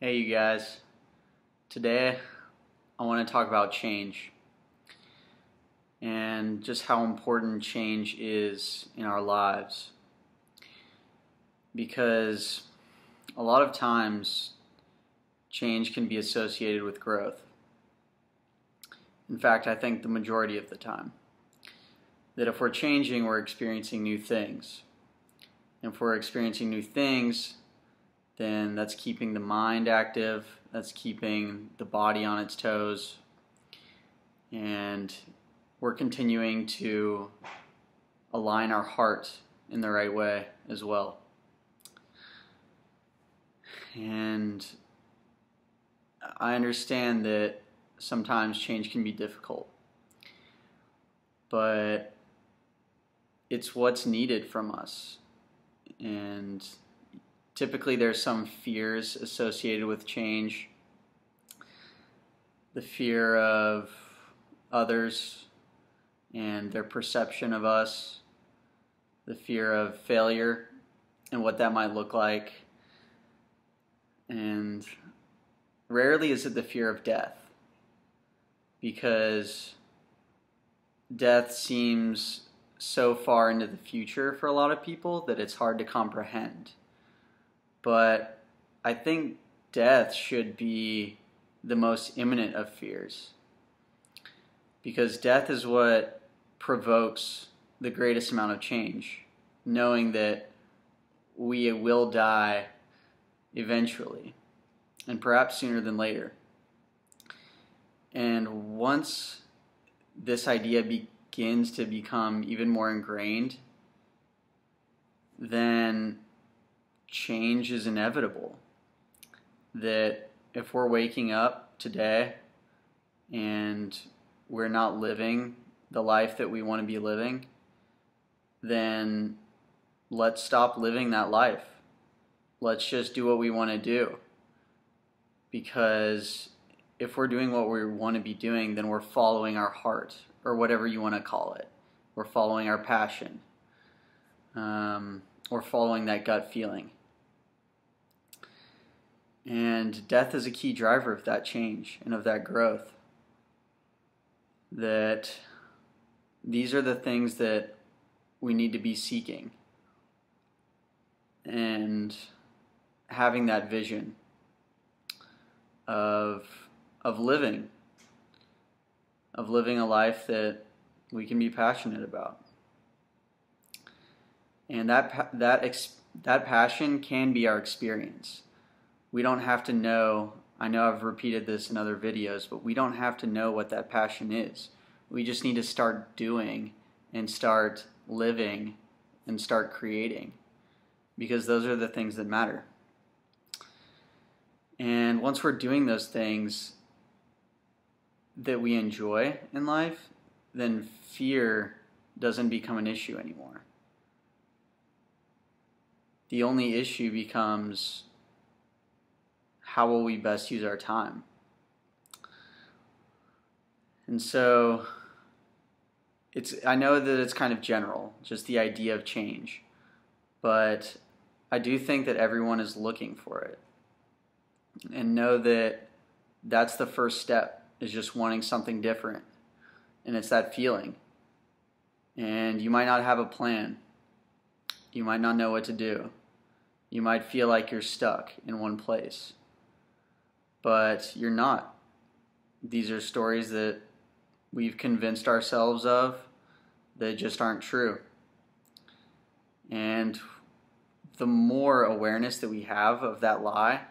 Hey you guys, today I want to talk about change and just how important change is in our lives, because a lot of times change can be associated with growth. In fact, I think the majority of the time that if we're changing, we're experiencing new things. And if we're experiencing new things, then that's keeping the mind active, that's keeping the body on its toes, and we're continuing to align our heart in the right way as well. And I understand that sometimes change can be difficult, but it's what's needed from us. And typically there's some fears associated with change. The fear of others and their perception of us, the fear of failure and what that might look like, and rarely is it the fear of death, because death seems so far into the future for a lot of people that it's hard to comprehend. But I think death should be the most imminent of fears, because death is what provokes the greatest amount of change, knowing that we will die eventually, and perhaps sooner than later. And once this idea begins to become even more ingrained, then change is inevitable. That if we're waking up today and we're not living the life that we want to be living, then let's stop living that life. Let's just do what we want to do. Because if we're doing what we want to be doing, then we're following our heart, or whatever you want to call it. We're following our passion. We're following that gut feeling. And death is a key driver of that change and of that growth. That these are the things that we need to be seeking. And having that vision of living a life that we can be passionate about. And that passion can be our experience. We don't have to know, I know I've repeated this in other videos, but we don't have to know what that passion is. We just need to start doing and start living and start creating, because those are the things that matter. And once we're doing those things that we enjoy in life, then fear doesn't become an issue anymore. The only issue becomes, how will we best use our time? And so I know that it's kind of general, just the idea of change, but I do think that everyone is looking for it. And know that that's the first step, is just wanting something different. And it's that feeling. And you might not have a plan. You might not know what to do. You might feel like you're stuck in one place. But you're not. These are stories that we've convinced ourselves of that just aren't true. And the more awareness that we have of that lie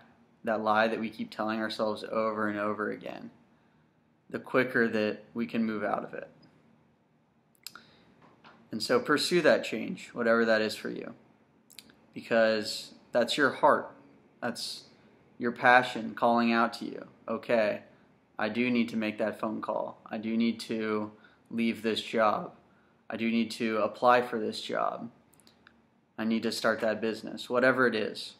that we keep telling ourselves over and over again, the quicker that we can move out of it. And so pursue that change, whatever that is for you, because that's your heart. That's your passion calling out to you. Okay, I do need to make that phone call. I do need to leave this job. I do need to apply for this job. I need to start that business, whatever it is.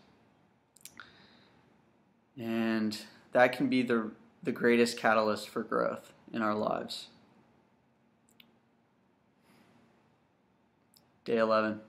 And that can be the greatest catalyst for growth in our lives. Day 11.